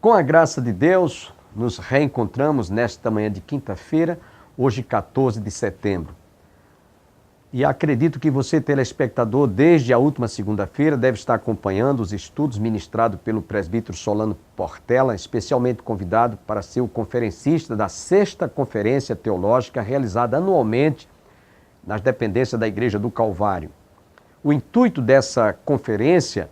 Com a graça de Deus, nos reencontramos nesta manhã de quinta-feira, hoje 14 de setembro. E acredito que você, telespectador, desde a última segunda-feira, deve estar acompanhando os estudos ministrados pelo presbítero Solano Portela, especialmente convidado para ser o conferencista da 6ª Conferência Teológica realizada anualmente nas dependências da Igreja do Calvário. O intuito dessa conferência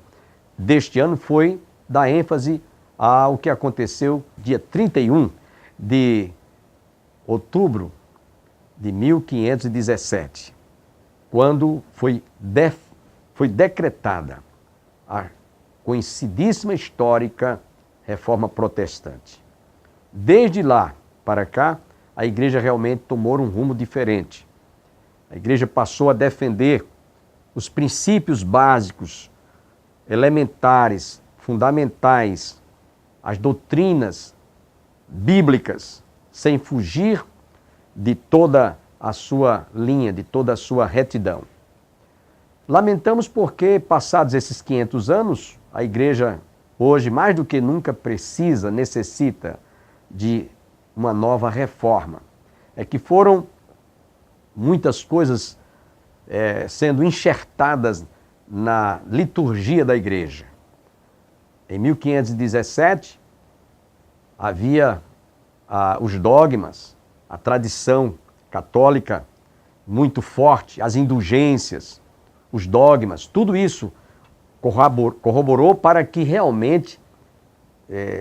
deste ano foi dar ênfase ao que aconteceu dia 31 de outubro de 1517, quando foi decretada a conhecidíssima histórica Reforma Protestante. Desde lá para cá, a Igreja realmente tomou um rumo diferente. A Igreja passou a defender os princípios básicos, elementares, fundamentais, as doutrinas bíblicas, sem fugir de toda a sua linha, de toda a sua retidão. Lamentamos porque, passados esses 500 anos, a Igreja hoje, mais do que nunca, necessita de uma nova reforma. É que foram muitas coisas sendo enxertadas na liturgia da Igreja. Em 1517, havia os dogmas, a tradição católica muito forte, as indulgências, os dogmas, tudo isso corroborou para que realmente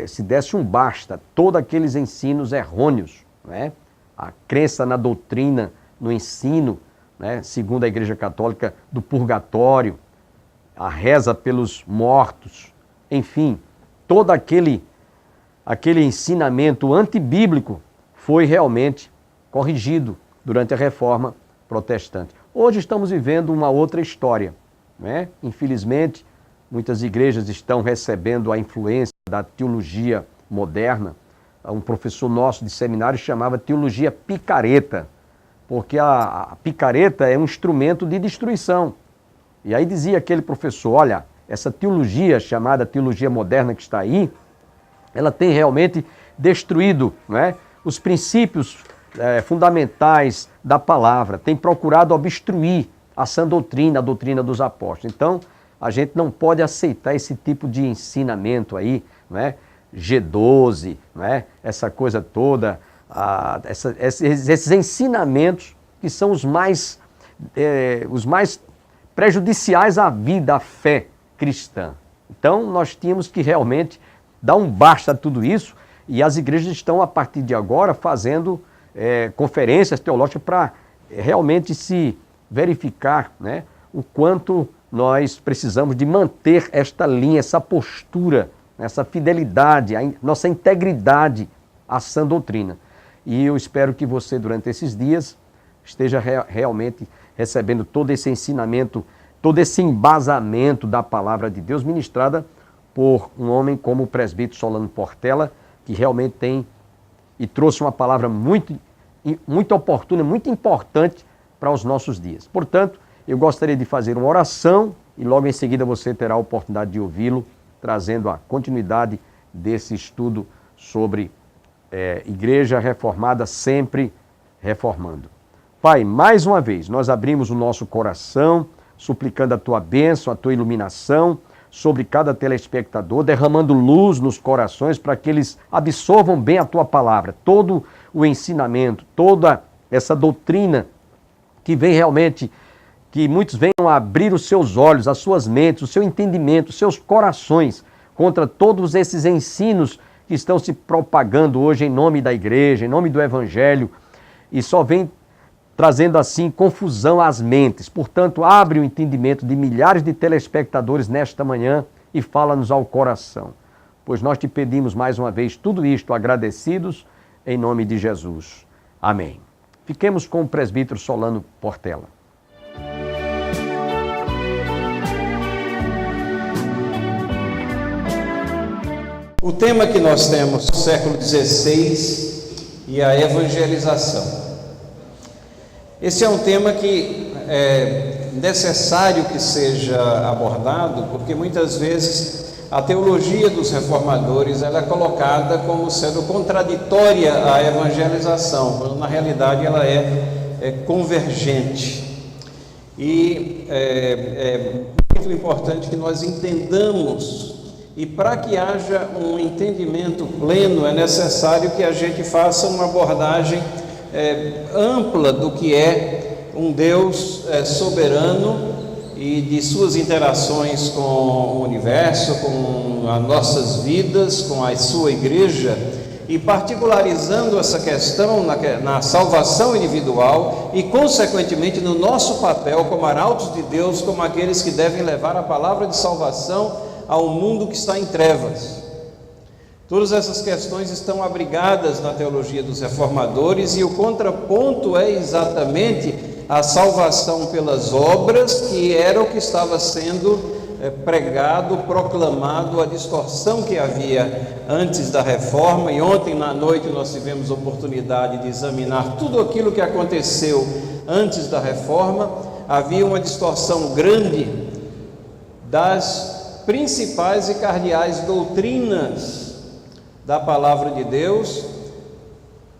se desse um basta todos aqueles ensinos errôneos, né? A crença na doutrina, no ensino, né? Segundo a Igreja Católica, do purgatório, a reza pelos mortos, enfim, todo aquele ensinamento antibíblico foi realmente corrigido durante a Reforma Protestante. Hoje estamos vivendo uma outra história, né? Infelizmente, muitas igrejas estão recebendo a influência da teologia moderna. Um professor nosso de seminário chamava teologia picareta, porque a picareta é um instrumento de destruição. E aí dizia aquele professor, olha, essa teologia chamada teologia moderna que está aí, ela tem realmente destruído, né, os princípios fundamentais da palavra, tem procurado obstruir a sã doutrina, a doutrina dos apóstolos. Então, a gente não pode aceitar esse tipo de ensinamento aí, né, G12, né, essa coisa toda, esses ensinamentos que são os mais prejudiciais à vida, à fé cristã. Então, nós tínhamos que realmente dar um basta a tudo isso, e as igrejas estão, a partir de agora, fazendo conferências teológicas para realmente se verificar, né, o quanto nós precisamos de manter esta linha, essa postura, essa fidelidade, nossa integridade à sã doutrina. E eu espero que você, durante esses dias, esteja realmente recebendo todo esse ensinamento, todo esse embasamento da palavra de Deus ministrada por um homem como o presbítero Solano Portela, que realmente tem e trouxe uma palavra muito oportuna, muito importante para os nossos dias. Portanto, eu gostaria de fazer uma oração e logo em seguida você terá a oportunidade de ouvi-lo, trazendo a continuidade desse estudo sobre Igreja Reformada, sempre reformando. Pai, mais uma vez, nós abrimos o nosso coração, suplicando a Tua bênção, a Tua iluminação sobre cada telespectador, derramando luz nos corações para que eles absorvam bem a Tua palavra, todo o ensinamento, toda essa doutrina que vem realmente, que muitos venham a abrir os seus olhos, as suas mentes, o seu entendimento, os seus corações contra todos esses ensinos que estão se propagando hoje em nome da igreja, em nome do evangelho, e só vem trazendo assim confusão às mentes. Portanto, abre o entendimento de milhares de telespectadores nesta manhã e fala-nos ao coração. Pois nós te pedimos mais uma vez tudo isto agradecidos em nome de Jesus. Amém. Fiquemos com o presbítero Solano Portela. O tema que nós temos no século XVI e a evangelização. Esse é um tema que é necessário que seja abordado, porque muitas vezes a teologia dos reformadores ela é colocada como sendo contraditória à evangelização, quando na realidade ela é convergente. E é muito importante que nós entendamos, e para que haja um entendimento pleno, é necessário que a gente faça uma abordagem ampla do que é um Deus soberano e de suas interações com o universo, com as nossas vidas, com a sua igreja, e particularizando essa questão na salvação individual e, consequentemente, no nosso papel como arautos de Deus, como aqueles que devem levar a palavra de salvação ao mundo que está em trevas. Todas essas questões estão abrigadas na teologia dos reformadores, e o contraponto é exatamente a salvação pelas obras, que era o que estava sendo pregado, proclamado, a distorção que havia antes da reforma. E ontem na noite nós tivemos oportunidade de examinar tudo aquilo que aconteceu antes da reforma. Havia uma distorção grande das principais e cardeais doutrinas da palavra de Deus,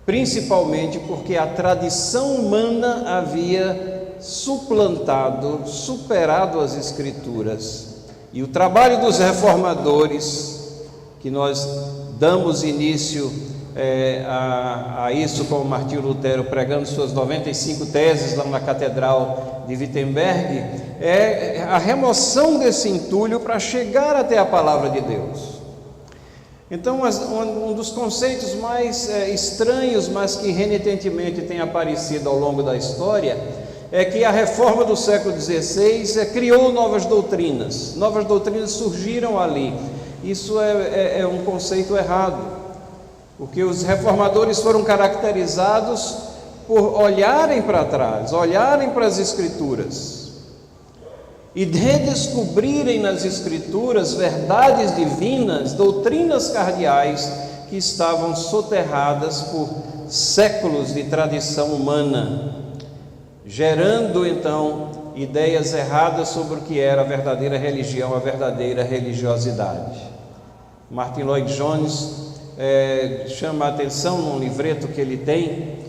principalmente porque a tradição humana havia suplantado, superado as Escrituras. E o trabalho dos reformadores, que nós damos início a isso com Martinho Lutero pregando suas 95 teses lá na Catedral de Wittenberg, é a remoção desse entulho para chegar até a palavra de Deus. Então, um dos conceitos mais estranhos, mas que renitentemente tem aparecido ao longo da história, é que a reforma do século XVI criou novas doutrinas. Novas doutrinas surgiram ali. Isso é um conceito errado, porque os reformadores foram caracterizados por olharem para trás, olharem para as Escrituras e redescobrirem nas Escrituras verdades divinas, doutrinas cardeais que estavam soterradas por séculos de tradição humana, gerando então ideias erradas sobre o que era a verdadeira religião, a verdadeira religiosidade. Martin Lloyd Jones chama a atenção num livreto que ele tem,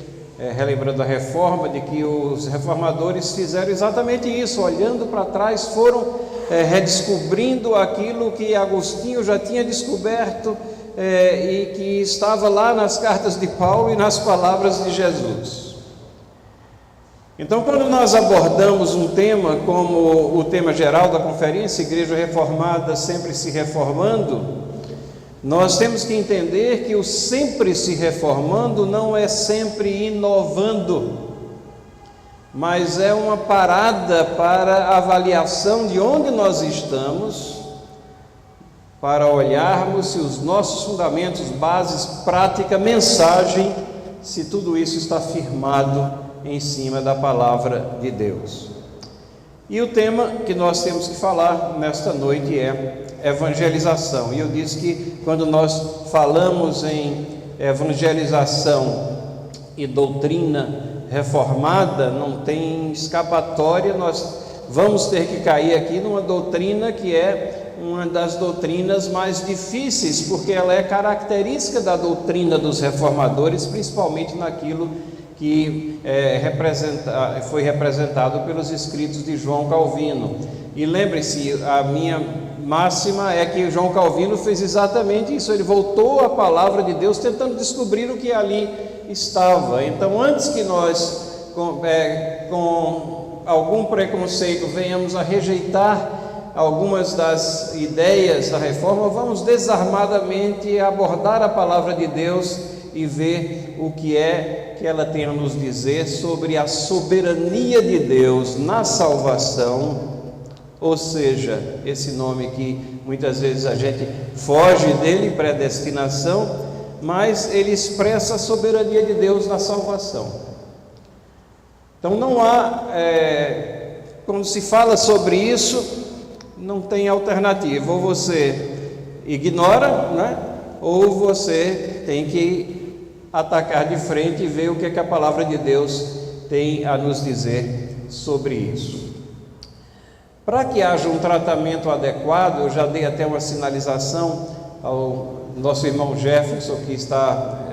relembrando a reforma, de que os reformadores fizeram exatamente isso, olhando para trás, foram redescobrindo aquilo que Agostinho já tinha descoberto e que estava lá nas cartas de Paulo e nas palavras de Jesus. Então, quando nós abordamos um tema como o tema geral da conferência, Igreja Reformada sempre se reformando, nós temos que entender que o sempre se reformando não é sempre inovando, mas é uma parada para a avaliação de onde nós estamos, para olharmos se os nossos fundamentos, bases, prática, mensagem, se tudo isso está firmado em cima da palavra de Deus. E o tema que nós temos que falar nesta noite é evangelização. E eu disse que quando nós falamos em evangelização e doutrina reformada, não tem escapatória, nós vamos ter que cair aqui numa doutrina que é uma das doutrinas mais difíceis, porque ela é característica da doutrina dos reformadores, principalmente naquilo que foi representado pelos escritos de João Calvino. E lembre-se, a minha máxima é que João Calvino fez exatamente isso, ele voltou à palavra de Deus tentando descobrir o que ali estava. Então, antes que nós, com algum preconceito, venhamos a rejeitar algumas das ideias da reforma, vamos desarmadamente abordar a palavra de Deus e ver o que é que ela tem a nos dizer sobre a soberania de Deus na salvação, ou seja, esse nome que muitas vezes a gente foge dele, predestinação, mas ele expressa a soberania de Deus na salvação. Então não há, quando se fala sobre isso, não tem alternativa, ou você ignora, né? Ou você tem que atacar de frente e ver o que a palavra de Deus tem a nos dizer sobre isso. Para que haja um tratamento adequado, eu já dei até uma sinalização ao nosso irmão Jefferson, que está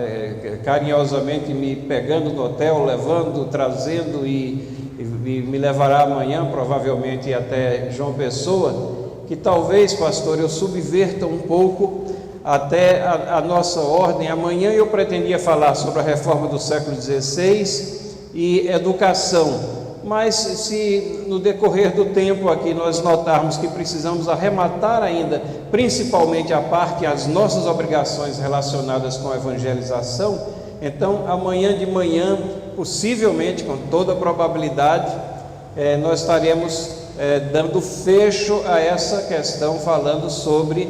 carinhosamente me pegando no hotel, levando, trazendo e me levará amanhã, provavelmente até João Pessoa, que talvez, pastor, eu subverta um pouco até a nossa ordem. Amanhã eu pretendia falar sobre a reforma do século XVI e educação, mas se no decorrer do tempo aqui nós notarmos que precisamos arrematar ainda, principalmente a parte, as nossas obrigações relacionadas com a evangelização, então amanhã de manhã, possivelmente, com toda a probabilidade, nós estaremos dando fecho a essa questão, falando sobre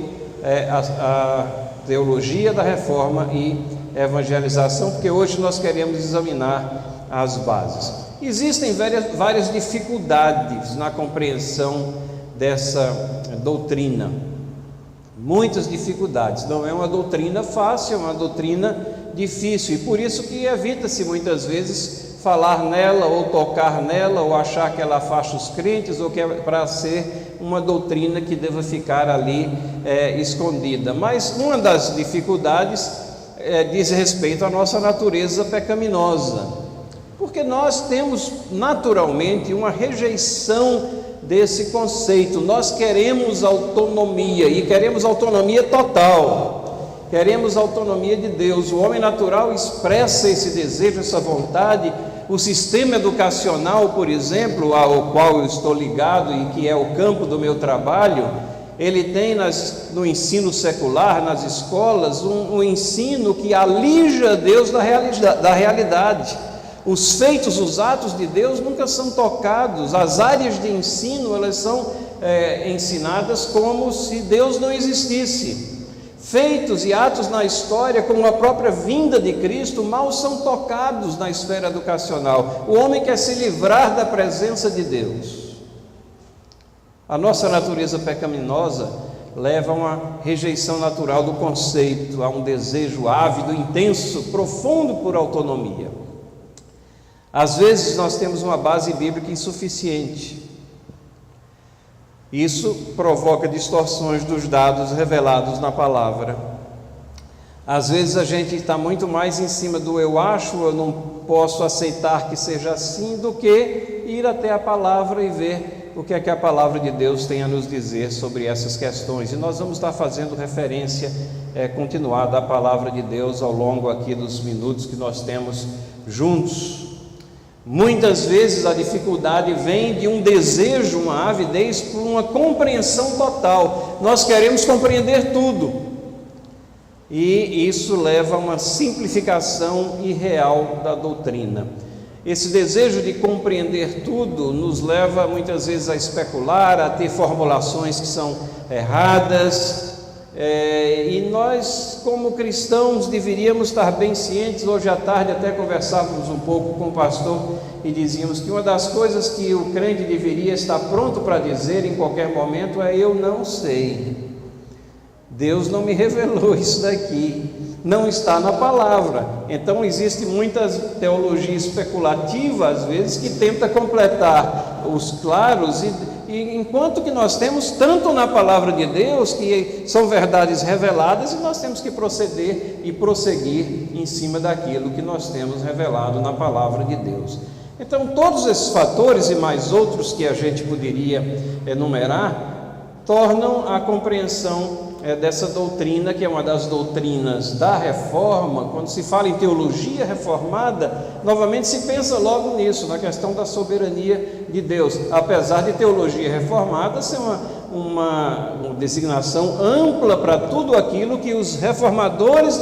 a teologia da reforma e evangelização, porque hoje nós queremos examinar as bases. Existem várias dificuldades na compreensão dessa doutrina, muitas dificuldades. Não é uma doutrina fácil, é uma doutrina difícil, e por isso que evita-se muitas vezes falar nela, ou tocar nela, ou achar que ela afasta os crentes, ou que é para ser uma doutrina que deva ficar ali escondida. Mas uma das dificuldades diz respeito à nossa natureza pecaminosa, porque nós temos naturalmente uma rejeição desse conceito. Nós queremos autonomia, e queremos autonomia total, queremos autonomia de Deus. O homem natural expressa esse desejo, essa vontade. O sistema educacional, por exemplo, ao qual eu estou ligado e que é o campo do meu trabalho, ele tem no ensino secular, nas escolas, um ensino que alija Deus da realidade. Os feitos, os atos de Deus nunca são tocados. As áreas de ensino, elas são ensinadas como se Deus não existisse. Feitos e atos na história, como a própria vinda de Cristo, mal são tocados na esfera educacional. O homem quer se livrar da presença de Deus. A nossa natureza pecaminosa leva a uma rejeição natural do conceito, a um desejo ávido, intenso, profundo por autonomia. Às vezes nós temos uma base bíblica insuficiente. Isso provoca distorções dos dados revelados na palavra. Às vezes a gente está muito mais em cima do eu acho, eu não posso aceitar que seja assim, do que ir até a palavra e ver o que é que a palavra de Deus tem a nos dizer sobre essas questões. E nós vamos estar fazendo referência continuada à palavra de Deus ao longo aqui dos minutos que nós temos juntos. Muitas vezes a dificuldade vem de um desejo, uma avidez por uma compreensão total. Nós queremos compreender tudo, e isso leva a uma simplificação irreal da doutrina. Esse desejo de compreender tudo nos leva muitas vezes a especular, a ter formulações que são erradas, e nós, como cristãos, deveríamos estar bem cientes. Hoje à tarde até conversávamos um pouco com o pastor e dizíamos que uma das coisas que o crente deveria estar pronto para dizer em qualquer momento é: eu não sei, Deus não me revelou isso daqui, não está na palavra. Então existe muita teologia especulativa às vezes que tenta completar os claros, e enquanto que nós temos tanto na palavra de Deus, que são verdades reveladas, e nós temos que proceder e prosseguir em cima daquilo que nós temos revelado na palavra de Deus. Então todos esses fatores e mais outros que a gente poderia enumerar tornam a compreensão dessa doutrina, que é uma das doutrinas da reforma. Quando se fala em teologia reformada, novamente se pensa logo nisso, na questão da soberania de Deus, apesar de teologia reformada ser uma designação ampla para tudo aquilo que os reformadores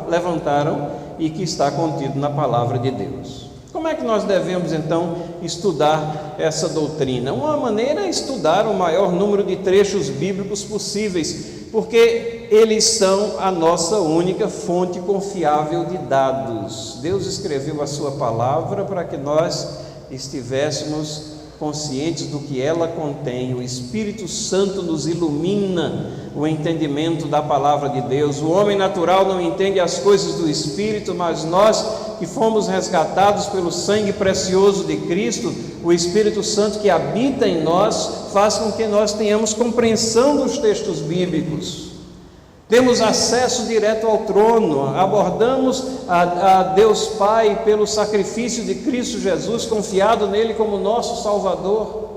levantaram e que está contido na palavra de Deus. Como é que nós devemos então estudar essa doutrina? Uma maneira é estudar o maior número de trechos bíblicos possíveis, porque eles são a nossa única fonte confiável de dados. Deus escreveu a sua palavra para que nós estivéssemos conscientes do que ela contém. O Espírito Santo nos ilumina o entendimento da palavra de Deus. O homem natural não entende as coisas do Espírito, mas nós que fomos resgatados pelo sangue precioso de Cristo, o Espírito Santo que habita em nós, faz com que nós tenhamos compreensão dos textos bíblicos. Temos acesso direto ao trono, abordamos a Deus Pai pelo sacrifício de Cristo Jesus, confiado nele como nosso Salvador.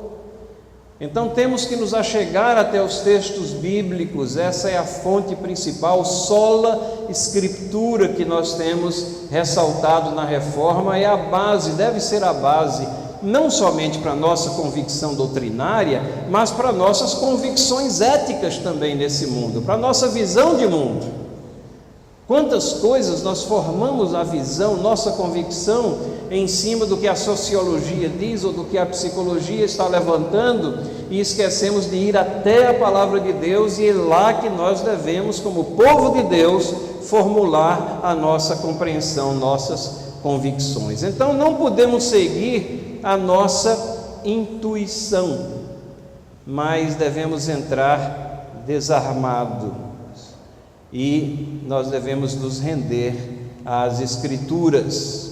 Então temos que nos achegar até os textos bíblicos, essa é a fonte principal, sola escritura que nós temos ressaltado na reforma, é a base, deve ser a base, não somente para a nossa convicção doutrinária, mas para nossas convicções éticas também nesse mundo, para a nossa visão de mundo. Quantas coisas nós formamos a visão, nossa convicção, em cima do que a sociologia diz ou do que a psicologia está levantando, e esquecemos de ir até a palavra de Deus, e é lá que nós devemos, como povo de Deus, formular a nossa compreensão, nossas convicções. Então não podemos seguir a nossa intuição, mas devemos entrar desarmados, e nós devemos nos render às Escrituras.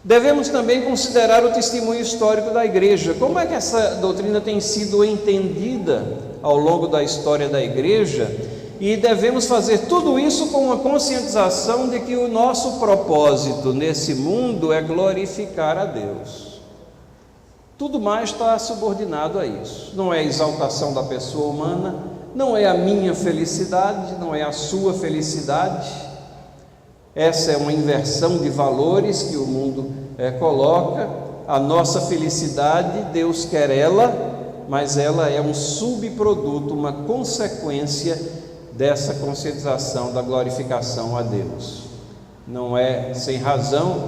Devemos também considerar o testemunho histórico da igreja. Como é que essa doutrina tem sido entendida ao longo da história da igreja? E devemos fazer tudo isso com uma conscientização de que o nosso propósito nesse mundo é glorificar a Deus. Tudo mais está subordinado a isso. Não é a exaltação da pessoa humana, não é a minha felicidade, não é a sua felicidade. Essa é uma inversão de valores que o mundo coloca. A nossa felicidade, Deus quer ela, mas ela é um subproduto, uma consequência dessa conscientização da glorificação a Deus. Não é sem razão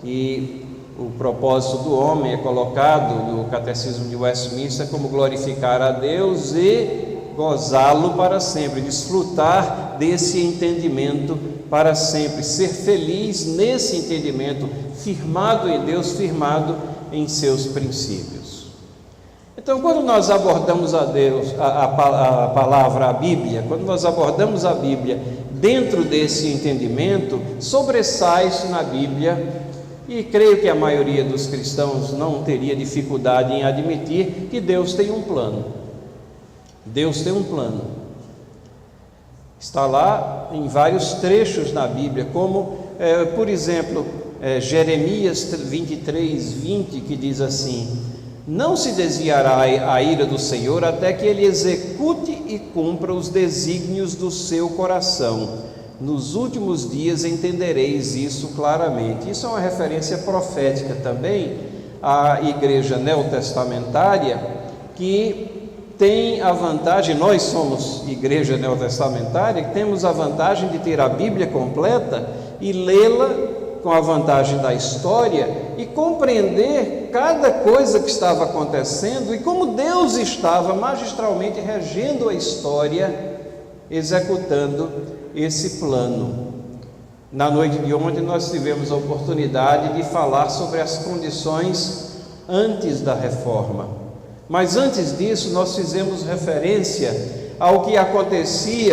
que o propósito do homem é colocado no Catecismo de Westminster como glorificar a Deus e gozá-lo para sempre, desfrutar desse entendimento para sempre, ser feliz nesse entendimento, firmado em Deus, firmado em seus princípios. Então, quando nós abordamos a Deus, a palavra, a Bíblia, quando nós abordamos a Bíblia dentro desse entendimento, sobressai-se na Bíblia, e creio que a maioria dos cristãos não teria dificuldade em admitir que Deus tem um plano. Deus tem um plano. Está lá em vários trechos na Bíblia, como, por exemplo, Jeremias 23, 20, que diz assim: não se desviará a ira do Senhor até que Ele execute e cumpra os desígnios do seu coração. Nos últimos dias entendereis isso claramente. Isso é uma referência profética também à igreja neotestamentária, que tem a vantagem, nós somos igreja neotestamentária, que temos a vantagem de ter a Bíblia completa e lê-la com a vantagem da história e compreender cada coisa que estava acontecendo e como Deus estava magistralmente regendo a história, executando esse plano. Na noite de ontem nós tivemos a oportunidade de falar sobre as condições antes da reforma. Mas antes disso, nós fizemos referência ao que aconteceu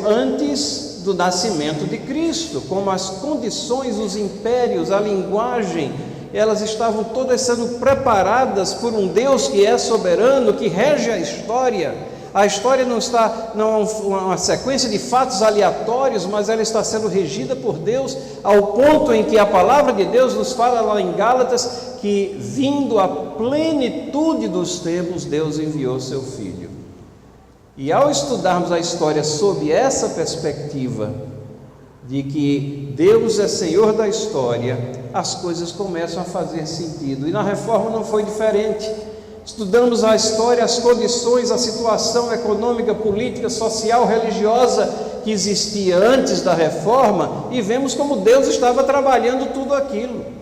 antes do nascimento de Cristo, como as condições, os impérios, a linguagem, elas estavam todas sendo preparadas por um Deus que é soberano, que rege a história. A história não é uma sequência de fatos aleatórios, mas ela está sendo regida por Deus, ao ponto em que a palavra de Deus nos fala lá em Gálatas, que vindo a plenitude dos tempos, Deus enviou seu Filho. E ao estudarmos a história sob essa perspectiva, de que Deus é Senhor da história, as coisas começam a fazer sentido. E na reforma não foi diferente. Estudamos a história, as condições, a situação econômica, política, social, religiosa que existia antes da reforma e vemos como Deus estava trabalhando tudo aquilo.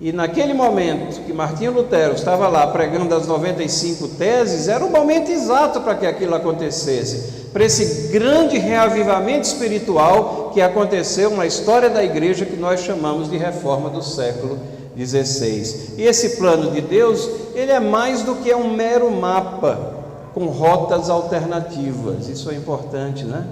E naquele momento que Martinho Lutero estava lá pregando as 95 teses, era o momento exato para que aquilo acontecesse, para esse grande reavivamento espiritual que aconteceu na história da igreja, que nós chamamos de reforma do século XVI. E esse plano de Deus, ele é mais do que um mero mapa com rotas alternativas. Isso é importante, né?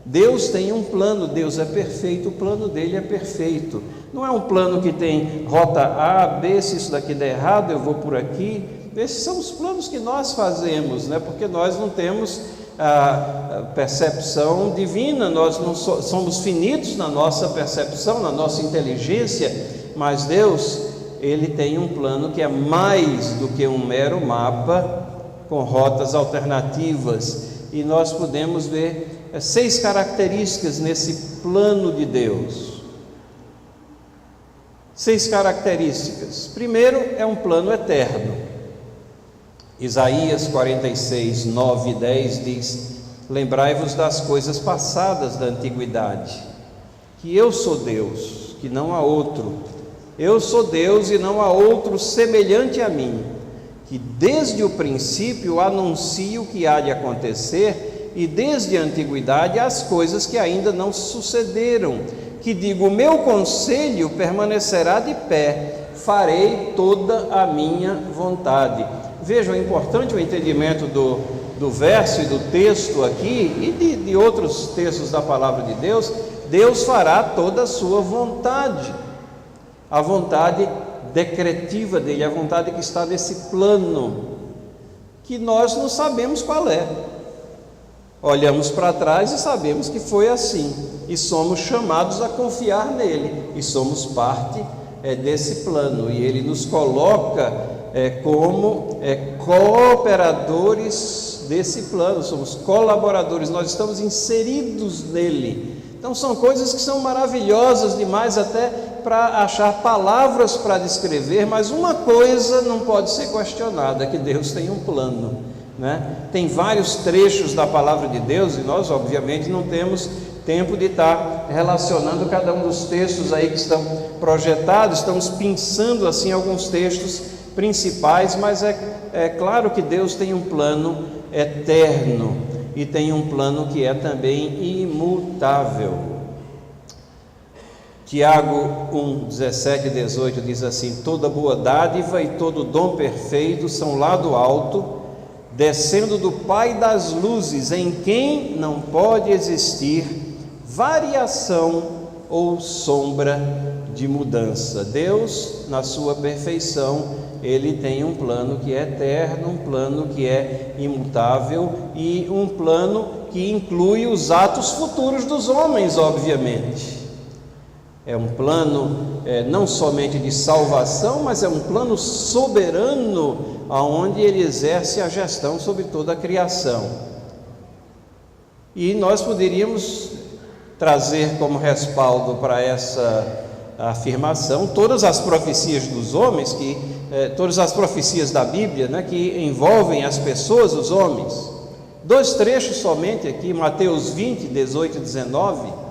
Deus tem um plano, Deus é perfeito, o plano dele é perfeito. Não é um plano que tem rota A, B, se isso daqui der errado, eu vou por aqui. Esses são os planos que nós fazemos, né? Porque nós não temos a percepção divina, nós não somos finitos na nossa percepção, na nossa inteligência, mas Deus, Ele tem um plano que é mais do que um mero mapa com rotas alternativas, e nós podemos ver 6 características nesse plano de Deus. 6 características. Primeiro, é um plano eterno. Isaías 46, 9 e 10 diz: lembrai-vos das coisas passadas da antiguidade, que eu sou Deus, que não há outro. Eu sou Deus e não há outro semelhante a mim, que desde o princípio anuncio o que há de acontecer, e desde a antiguidade as coisas que ainda não sucederam, que digo, o meu conselho permanecerá de pé, farei toda a minha vontade. Vejam, é importante o entendimento do verso e do texto aqui, e de outros textos da palavra de Deus. Deus fará toda a sua vontade, a vontade decretiva dele, a vontade que está nesse plano, que nós não sabemos qual é. Olhamos para trás e sabemos que foi assim, e somos chamados a confiar nele, e somos parte desse plano, e ele nos coloca como cooperadores desse plano, somos colaboradores, nós estamos inseridos nele. Então são coisas que são maravilhosas demais até para achar palavras para descrever, mas uma coisa não pode ser questionada, que Deus tem um plano, né? Tem vários trechos da palavra de Deus, e nós obviamente não temos tempo de estar relacionando cada um dos textos aí que estão projetados, estamos pensando assim alguns textos principais, mas é claro que Deus tem um plano eterno e tem um plano que é também imutável. Tiago 1, 17 e 18 diz assim: toda boa dádiva e todo dom perfeito são lá do alto, descendo do Pai das luzes, em quem não pode existir variação ou sombra de mudança. Deus, na sua perfeição, Ele tem um plano que é eterno, um plano que é imutável e um plano que inclui os atos futuros dos homens, obviamente. É um plano não somente de salvação, mas é um plano soberano, onde Ele exerce a gestão sobre toda a criação. E nós poderíamos trazer como respaldo para essa afirmação todas as profecias dos homens, todas as profecias da Bíblia, né, que envolvem as pessoas, os homens. 2 trechos somente aqui, Mateus 20, 18 e 19,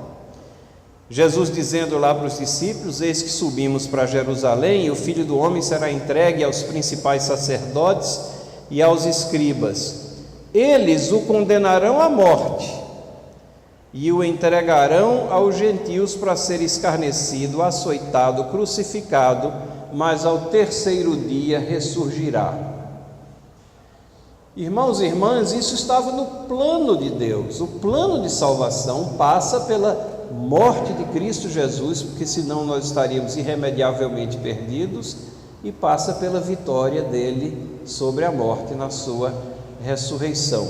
Jesus dizendo lá para os discípulos: eis que subimos para Jerusalém, e o Filho do Homem será entregue aos principais sacerdotes e aos escribas. Eles o condenarão à morte e o entregarão aos gentios para ser escarnecido, açoitado, crucificado, mas ao terceiro dia ressurgirá. Irmãos e irmãs, isso estava no plano de Deus. O plano de salvação passa pela morte de Cristo Jesus, porque senão nós estaríamos irremediavelmente perdidos, e passa pela vitória dele sobre a morte na sua ressurreição.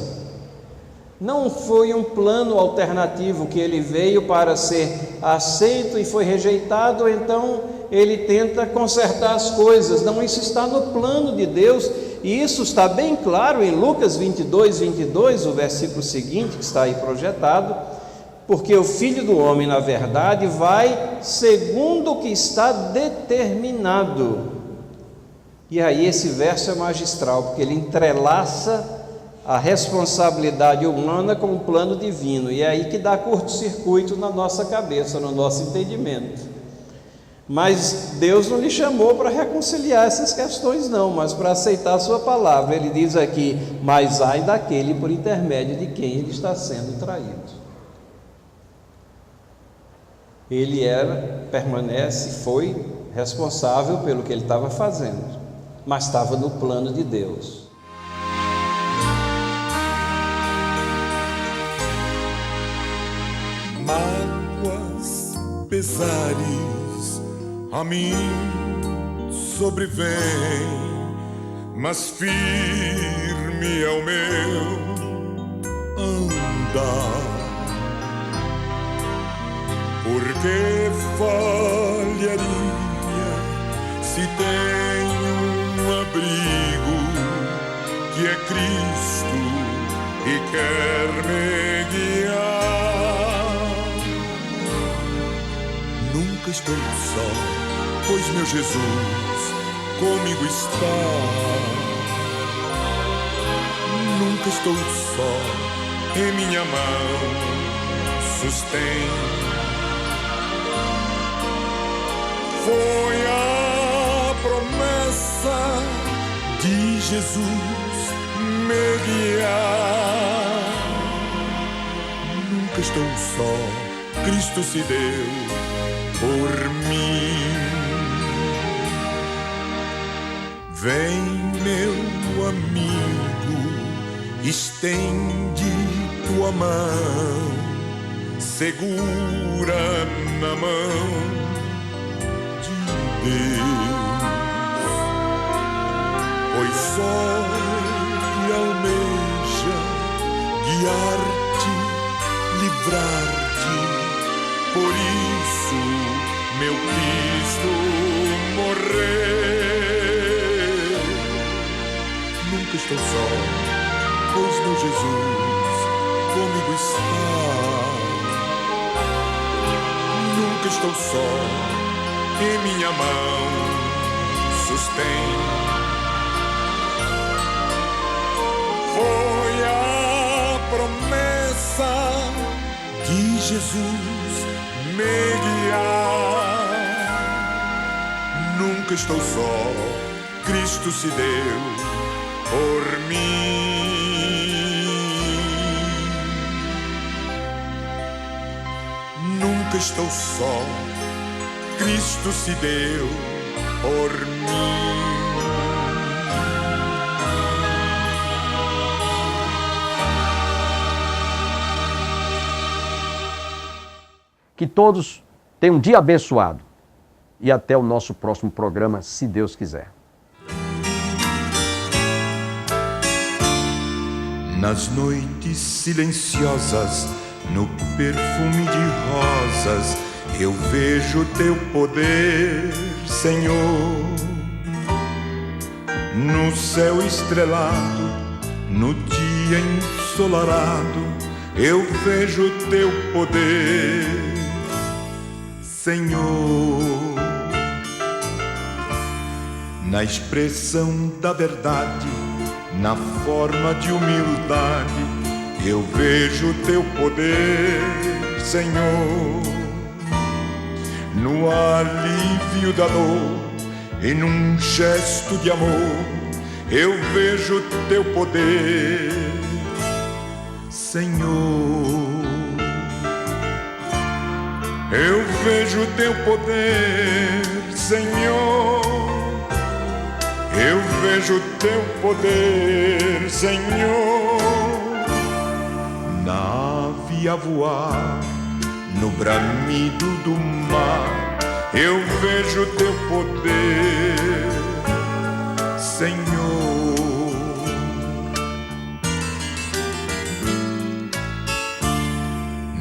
Não foi um plano alternativo que ele veio para ser aceito e foi rejeitado, então ele tenta consertar as coisas. Não, isso está no plano de Deus, e isso está bem claro em Lucas 22, 22, o versículo seguinte que está aí projetado: porque o Filho do Homem, na verdade, vai segundo o que está determinado. E aí esse verso é magistral, porque ele entrelaça a responsabilidade humana com o plano divino, e é aí que dá curto-circuito na nossa cabeça, no nosso entendimento. Mas Deus não lhe chamou para reconciliar essas questões não, mas para aceitar a sua palavra. Ele diz aqui: mas ai daquele por intermédio de quem ele está sendo traído. Ele permanece, foi responsável pelo que ele estava fazendo, mas estava no plano de Deus. a mim sobrevém, mas firme é o meu andar. Porque falharia se tenho um abrigo que é Cristo e quer me guiar? Nunca estou só, pois meu Jesus comigo está. Nunca estou só, em minha mão sustém. Foi a promessa de Jesus me guiar. Nunca estou só, Cristo se deu por mim. Vem, meu amigo, estende tua mão, segura na mão Deus, pois só Ele almeja guiar-te, livrar-te. Por isso, meu Cristo morreu. Nunca estou só, pois meu Jesus comigo está. Nunca estou só, em minha mão sustém. Foi a promessa de Jesus me guiar. Nunca estou só, Cristo se deu por mim. Nunca estou só, Cristo se deu por mim. Que todos tenham um dia abençoado. E até o nosso próximo programa, se Deus quiser. Nas noites silenciosas, no perfume de rosas, eu vejo teu poder, Senhor. No céu estrelado, no dia ensolarado, eu vejo teu poder, Senhor. Na expressão da verdade, na forma de humildade, eu vejo teu poder, Senhor. No alívio da dor e num gesto de amor, eu vejo teu poder, Senhor. Eu vejo teu poder, Senhor. Eu vejo teu poder, Senhor. Na ave a voar, no bramido do mar, eu vejo teu poder, Senhor.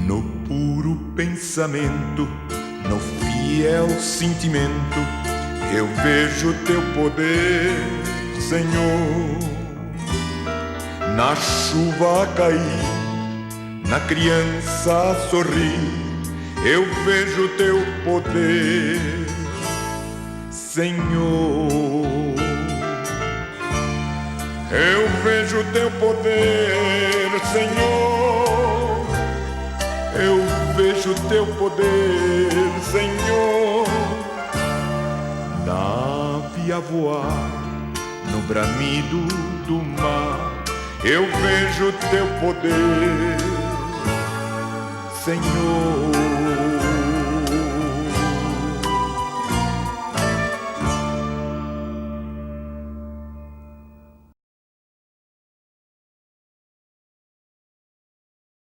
No puro pensamento, no fiel sentimento, eu vejo teu poder, Senhor. Na chuva a cair, na criança a sorrir, eu vejo teu poder, Senhor. Eu vejo teu poder, Senhor. Eu vejo teu poder, Senhor. Na ave a voar, no bramido do mar, eu vejo teu poder, Senhor.